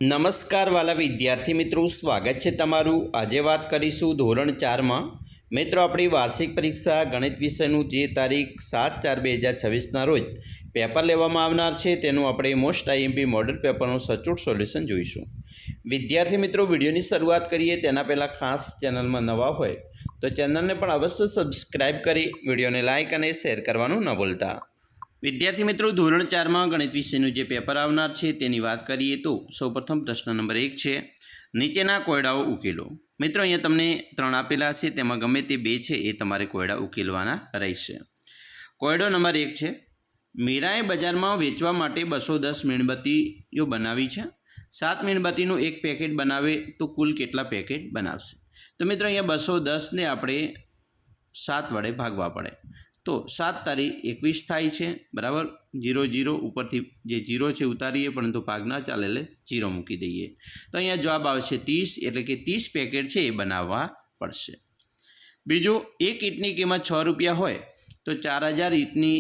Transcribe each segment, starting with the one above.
નમસ્કાર વાલા વિદ્યાર્થી મિત્રો, સ્વાગત છે તમારું। આજે વાત કરીશું ધોરણ 4માં મિત્રો આપણી વાર્ષિક પરીક્ષા ગણિત વિષયનું જે તારીખ 7/4/2026ના રોજ પેપર લેવામાં આવનાર છે તેનું આપણે મોસ્ટ આઈએમપી મોડલ પેપરનું સચોટ સોલ્યુશન જોઈશું। વિદ્યાર્થી મિત્રો, વિડીયોની શરૂઆત કરીએ તેના પહેલાં ખાસ ચેનલમાં નવા હોય તો ચેનલને પણ અવશ્ય સબસ્ક્રાઈબ કરી વિડીયોને લાઇક અને શેર કરવાનું ન ભૂલતા। વિદ્યાર્થી મિત્રો, ધોરણ 4માં ગણિત વિષયનું જે પેપર આવનાર છે તેની વાત કરીએ તો સૌપ્રથમ પ્રશ્ન નંબર 1 છે, નીચેના કોયડાઓ ઉકેલો। મિત્રો અહીંયા તમને 3 આપેલા છે, તેમાં ગમે તે 2 છે એ તમારે કોયડા ઉકેલવાના રહેશે। કોયડો નંબર 1 છે, મીરાએ બજારમાં વેચવા માટે 210 મીણબત્તીઓ બનાવી છે। 7 મીણબત્તીનું એક પેકેટ બનાવે તો કુલ કેટલા પેકેટ બનાવશે? તો મિત્રો અહીંયા 210ને આપણે 7 વડે ભાગવા પડે તો 7 તારી 21 થાય છે, બરાબર। 0 0 ઉપરથી જે 0 છે ઉતારીએ, પરંતુ ભાગ ના ચાલે એટલે 0 મૂકી દઈએ તો અહીંયા જવાબ આવશે 30, એટલે કે 30 પેકેટ છે એ બનાવવા પડશે। બીજું, એક ઈંટની કિંમત 6 રૂપિયા હોય તો 4000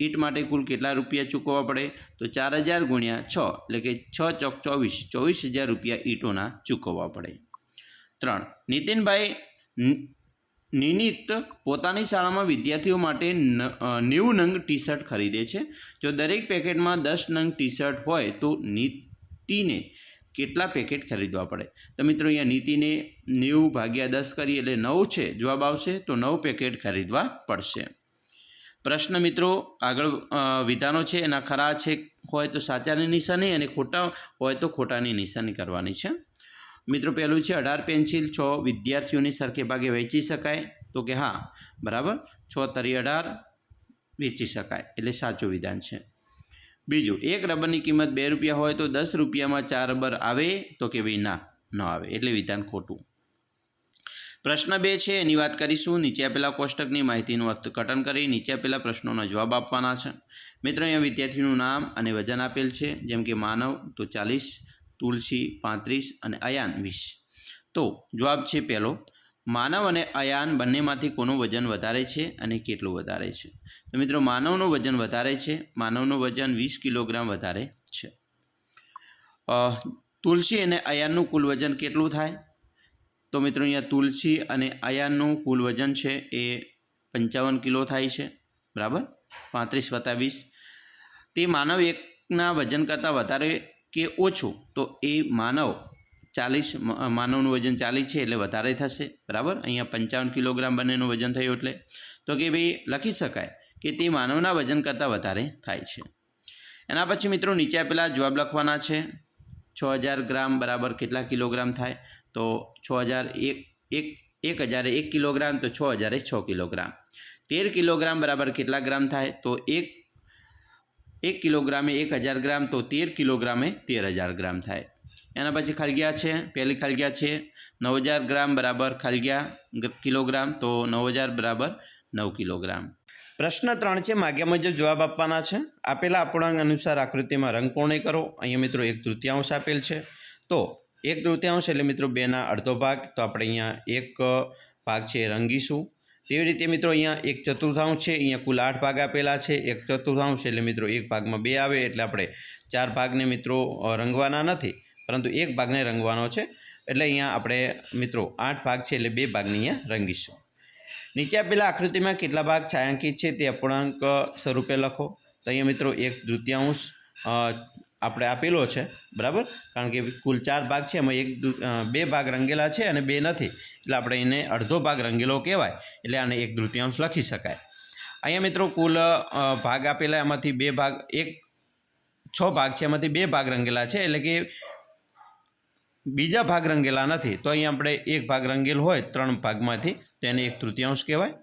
ઈંટ માટે કુલ કેટલા રૂપિયા ચૂકવવા પડે? તો 4000 ગુણ્યા 6 એટલે કે 6 ચોક 24, 24000 રૂપિયા ઈંટોના ચૂકવવા પડે। 3, નીતિનભાઈ નિયમિત પોતાની શાળામાં વિદ્યાર્થીઓ માટે 90 નંગ ટી શર્ટ ખરીદે છે। જો દરેક પેકેટમાં 10 નંગ ટી શર્ટ હોય તો નીતિને કેટલા પેકેટ ખરીદવા પડે? તો મિત્રો અહીંયા નીતિને 90 ભાગ્યા 10 કરીએ એટલે 9 છે, જવાબ આવશે તો 9 પેકેટ ખરીદવા પડશે। પ્રશ્ન મિત્રો આગળ વિધાનો છે એના ખરા છે હોય તો સાચાની નિશાની અને ખોટા હોય તો ખોટાની નિશાની કરવાની છે। મિત્રો પહેલું છે, 18 પેન્સિલ 6 વિદ્યાર્થીઓની સરખે ભાગે વેચી શકાય? તો કે હા, બરાબર, 6 તરી 18 વેચી શકાય એટલે સાચું વિધાન છે। બીજું, એક રબરની કિંમત 2 રૂપિયા હોય તો 10 રૂપિયામાં 4 રબર આવે? તો કે ભાઈ ના, ન આવે એટલે વિધાન ખોટું। પ્રશ્ન 2 છે એની વાત કરીશું। નીચે આપેલા કોષ્ટકની માહિતીનું અર્થઘટન કરી નીચે આપેલા પ્રશ્નોના જવાબ આપવાના છે। મિત્રો અહીંયા વિદ્યાર્થીનું નામ અને વજન આપેલ છે, જેમ કે માનવ તો 40, તુલસી 35 અને અયાન 20। તો જવાબ છે પહેલો, માનવ અને અયાન બંનેમાંથી કોનું વજન વધારે છે અને કેટલું વધારે છે? તો મિત્રો માનવનું વજન વધારે છે, માનવનું વજન 20 કિલોગ્રામ વધારે છે। તુલસી અને અયાનનું કુલ વજન કેટલું થાય? તો મિત્રો અહીંયા તુલસી અને અયાનનું કુલ વજન છે એ 55 કિલો થાય છે, બરાબર, 35 + 20। તે માનવ એકના વજન કરતાં વધારે કે ઓછું? તો એ માનવનું વજન 40 છે એટલે વધારે થશે, બરાબર। અહીંયા 55 કિલોગ્રામ બંનેનું વજન થયું એટલે તો કે ભાઈ લખી શકાય કે તે માનવના વજન કરતાં વધારે થાય છે। એના પછી મિત્રો નીચે આપેલા જવાબ લખવાના છે। 6000 ગ્રામ બરાબર કેટલા કિલોગ્રામ થાય? તો 1001 કિલોગ્રામ તો 6006 કિલોગ્રામ। 13 કિલોગ્રામ બરાબર કેટલા ગ્રામ થાય? તો 1 કિલોગ્રામે 1000 ગ્રામ તો 13 કિલોગ્રામે 13000 ગ્રામ થાય। એના પછી ખાલિયા છે, પહેલી ખાલિયા છે 9000 ગ્રામ બરાબર ખાલિયા કિલોગ્રામ તો 9000 બરાબર 9 કિલોગ્રામ। પ્રશ્ન 3 છે, માગ્યા મુજબ જવાબ આપવાના છે। આપેલા અપૂર્ણાંક અનુસાર આકૃતિમાં રંગ પૂર્ણ કરો। અહીંયા મિત્રો 1/3 આપેલ છે, તો 1/3 એટલે મિત્રો 2ના અડધો ભાગ, તો આપણે અહીંયા 1 ભાગ છે રંગીશું। તેવી રીતે મિત્રો અહીંયા 1/4 છે, અહીંયા કુલ 8 ભાગ આપેલા છે, 1/4 એટલે મિત્રો 1 ભાગમાં 2 આવે એટલે આપણે 4 ભાગને મિત્રો રંગવાના નથી, પરંતુ 1 ભાગને રંગવાનો છે, એટલે અહીંયા આપણે મિત્રો 8 ભાગ છે એટલે 2 ભાગને અહીંયા રંગીશું। નીચે આપેલા આકૃતિમાં કેટલા ભાગ છાંયાંકિત છે તે અપૂર્ણાંક સ્વરૂપે લખો। તો અહીંયા મિત્રો 1/3 આપણે આપેલો છે, બરાબર, કારણ કે કુલ 4 ભાગ છે એમાં 2 ભાગ રંગેલા છે અને 2 નથી, એટલે આપણે એને અડધો ભાગ રંગેલો કહેવાય, એટલે આને 1/3 લખી શકાય। અહીંયા મિત્રો કુલ ભાગ આપેલા એમાંથી 2 ભાગ 6 ભાગ છે, એમાંથી 2 ભાગ રંગેલા છે, એટલે કે બીજા ભાગ રંગેલા નથી, તો અહીંયા આપણે 1 ભાગ રંગેલ હોય 3 ભાગમાંથી તો એને 1/3 કહેવાય,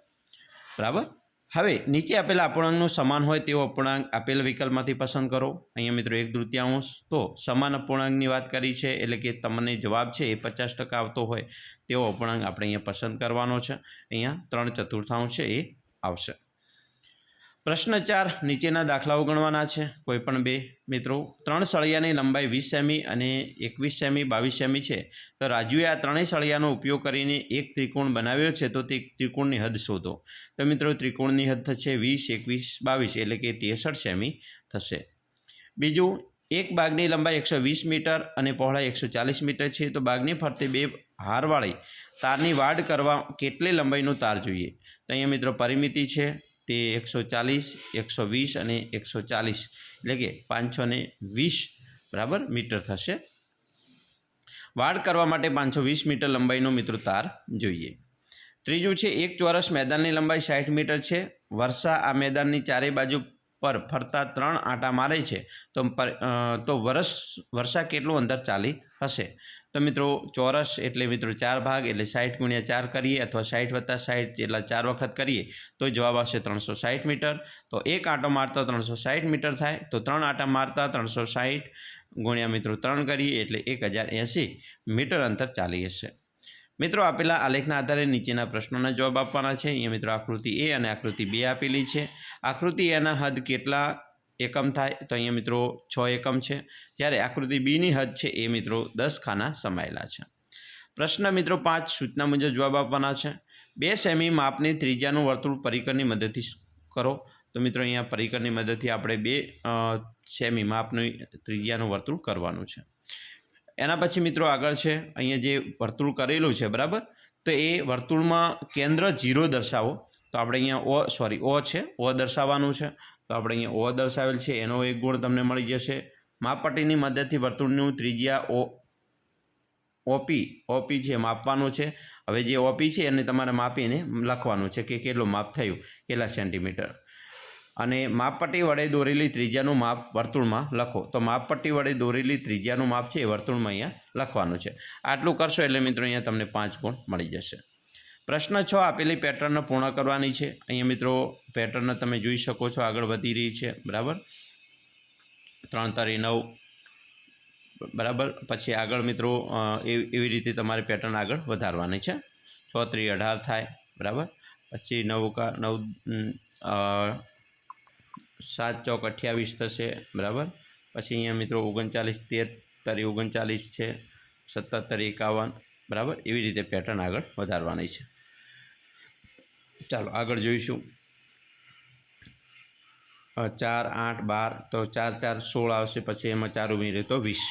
બરાબર। હવે નીચે આપેલા અપૂર્ણાંકનો સમાન હોય તેવો અપૂર્ણાંક આપેલ વિકલ્પમાંથી પસંદ કરો। અહીંયા મિત્રો 1/3 તો સમાન અપૂર્ણાંકની વાત કરી છે, એટલે કે તમને જવાબ છે એ 50% આવતો હોય તેવો અપૂર્ણાંક આપણે અહીંયા પસંદ કરવાનો છે। અહીંયા 3/4 છે એ આવશે। પ્રશ્ન 4, નીચેના દાખલાઓ ગણવાના છે, કોઈ પણ 2 મિત્રો। 3 સળિયાની લંબાઈ 20 સેમી અને 21 સેમી 22 સેમી છે, તો રાજુએ આ ત્રણેય સળિયાનો ઉપયોગ કરીને એક ત્રિકોણ બનાવ્યો છે, તો તે ત્રિકોણની હદ શોધો। તો મિત્રો ત્રિકોણની હદ થશે 20, 21, 22 એટલે કે 63 સેમી થશે। બીજું, એક બાગની લંબાઈ 120 મીટર અને પહોળાઈ 140 મીટર છે, તો બાગની ફરતે 2 હારવાળી તારની વાડ કરવા કેટલી લંબાઈનું તાર જોઈએ? તો અહીંયા મિત્રો પરિમિતિ છે તે 140, 120 અને 140 એટલે કે 520 બરાબર મીટર થશે. વાડ કરવા માટે 520 મીટર લંબાઈનો મિત્રો તાર જોઈએ. ત્રીજું છે, એક ચોરસ મેદાનની લંબાઈ 60 મીટર છે. વર્ષા આ મેદાનની ચારે બાજુ પર ફરતા 3 આંટા મારે છે, તો વર્ષા કેટલું અંતર ચાલી હશે? તો મિત્રો ચોરસ એટલે મિત્રો 4 ભાગ એટલે 60 × 4 કરીએ અથવા 60 + 60 જેટલા 4 વખત કરીએ તો જવાબ આવશે 360 મીટર. તો એક આંટો મારતા 360 મીટર થાય, તો 3 આંટા મારતા 360 ગુણ્યા મિત્રો 3 કરીએ એટલે 1080 મીટર અંતર ચાલી હશે. મિત્રો આપેલા આલેખના આધારે નીચેના પ્રશ્નોના જવાબ આપવાના છે. અહીંયા મિત્રો આકૃતિ એ અને આકૃતિ 2 આપેલી છે. આકૃતિ એના હદ કેટલા એકમ થાય? તો અહીંયા મિત્રો 6 એકમ છે, જ્યારે આકૃતિ બીની હદ છે એ મિત્રો 10 ખાના સમાયેલા છે. પ્રશ્ન મિત્રો 5 સૂચના મુજબ જવાબ આપવાના છે. 2 સેમી માપની ત્રિજ્યાનું વર્તુળ પરિકરની મદદથી કરો. તો મિત્રો અહીંયા પરિકરની મદદથી આપણે 2 સેમી માપની ત્રિજ્યાનું વર્તુળ કરવાનું છે. એના પછી મિત્રો આગળ છે અહીંયા જે વર્તુળ કરેલું છે બરાબર, તો એ વર્તુળમાં કેન્દ્ર 0 દર્શાવો. તો આપણે અહીંયા ઓ છે, ઓ દર્શાવવાનું છે. તો આપણે અહીંયા ઓ દર્શાવેલ છે, એનો એક ગુણ તમને મળી જશે. માપપટ્ટીની મદદથી વર્તુળનું ત્રિજ્યા ઓપી છે માપવાનું છે. હવે જે ઓપી છે એને તમારે માપીને લખવાનું છે કે કેટલું માપ થયું, કેટલા સેન્ટીમીટર. અને માપપટ્ટી વડે દોરેલી ત્રિજ્યાનું માપ વર્તુળમાં લખો. તો માપપટ્ટી વડે દોરેલી ત્રિજ્યાનું માપ છે એ વર્તુળમાં અહીંયા લખવાનું છે. આટલું કરશો એટલે મિત્રો અહીંયા તમને 5 ગુણ મળી જશે. પ્રશ્ન 6 આપેલી પેટર્ન પૂર્ણ કરવાની છે. અહીંયા મિત્રો પેટર્ન તમે જોઈ શકો છો આગળ વધી રહી છે બરાબર. 3 તરી 9 બરાબર. પછી આગળ મિત્રો એવી રીતે તમારે પેટર્ન આગળ વધારવાની છે. 6 તરી 18 થાય બરાબર. પછી 9 7 ચોક 28 થશે બરાબર. પછી અહીંયા મિત્રો 39 13 તરી 39 છે, 17 તરી 51 બરાબર. એવી રીતે પેટર્ન આગળ વધારવાની છે. ચાલો આગળ જોઈશું. 4 8 12 તો 4 4 16 આવશે. પછી એમાં 4 ઉમેરીએ તો 20.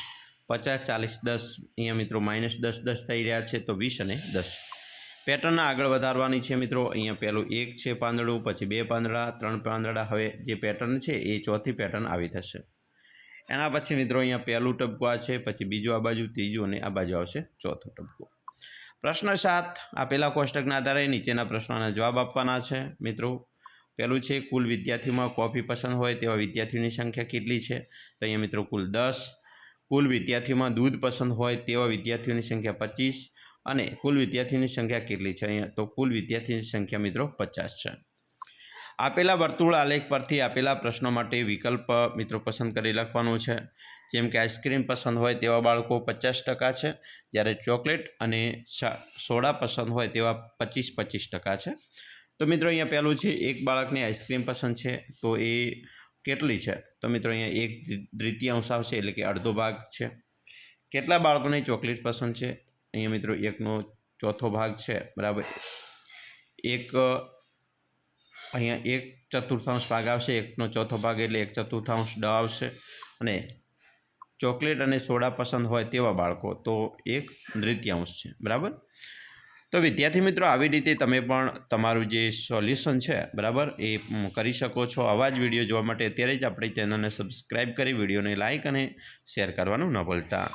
50 40 10 અહીંયા મિત્રો -10 10 થઈ રહ્યા છે, તો 20 અને 10 પેટર્ન આગળ વધારવાની છે મિત્રો. અહીંયા પહેલું 1 છે પાંદડું, પછી 2 પાંદડા, 3 પાંદડા. હવે જે પેટર્ન છે એ ચોથી પેટર્ન આવી થશે. એના પછી મિત્રો અહીંયા પહેલું ટપકું આ છે, પછી બીજું આ બાજુ, ત્રીજું અને આ બાજુ આવશે ચોથું ટપકું. પ્રશ્ન 7 આપેલા કોષ્ટકના આધારે નીચેના પ્રશ્નોના જવાબ આપવાના છે મિત્રો. પહેલું છે, કુલ વિદ્યાર્થીઓમાં કોફી પસંદ હોય તેવા વિદ્યાર્થીઓની સંખ્યા કેટલી છે? તો અહીંયા મિત્રો કુલ 10. કુલ વિદ્યાર્થીઓમાં દૂધ પસંદ હોય તેવા વિદ્યાર્થીઓની સંખ્યા 25. અને કુલ વિદ્યાર્થીઓની સંખ્યા કેટલી છે? અહીંયા તો કુલ વિદ્યાર્થીઓની સંખ્યા મિત્રો 50 છે. આપેલા વર્તુળ આલેખ પરથી આપેલા પ્રશ્નો માટે વિકલ્પ મિત્રો પસંદ કરી લખવાનું છે. જેમ કે આઈસ્ક્રીમ પસંદ હોય તેવા બાળકો 50% છે, જ્યારે ચોકલેટ અને સોડા પસંદ હોય તેવા 25% છે. તો મિત્રો અહીંયા પહેલું છે, એક બાળકને આઈસ્ક્રીમ પસંદ છે તો એ કેટલી છે? તો મિત્રો અહીંયા 1/3 આવશે એટલે કે અડધો ભાગ છે. કેટલા બાળકોને ચોકલેટ પસંદ છે? અહીંયા મિત્રો 1/4 ભાગ છે બરાબર. અહીંયા 1/4 ભાગ આવશે, 1/4 ભાગ એટલે 1/4 ડ આવશે. અને ચોકલેટ અને સોડા પસંદ હોય તેવા બાળકો તો 1/3 છે બરાબર. તો વિદ્યાર્થી મિત્રો આવી રીતે તમે પણ તમારું જે સોલ્યુશન છે બરાબર એ કરી શકો છો. આવા જ વિડીયો જોવા માટે અત્યારે જ આપણી ચેનલને સબસ્ક્રાઈબ કરી વિડીયોને લાઇક અને શેર કરવાનું ન ભૂલતા.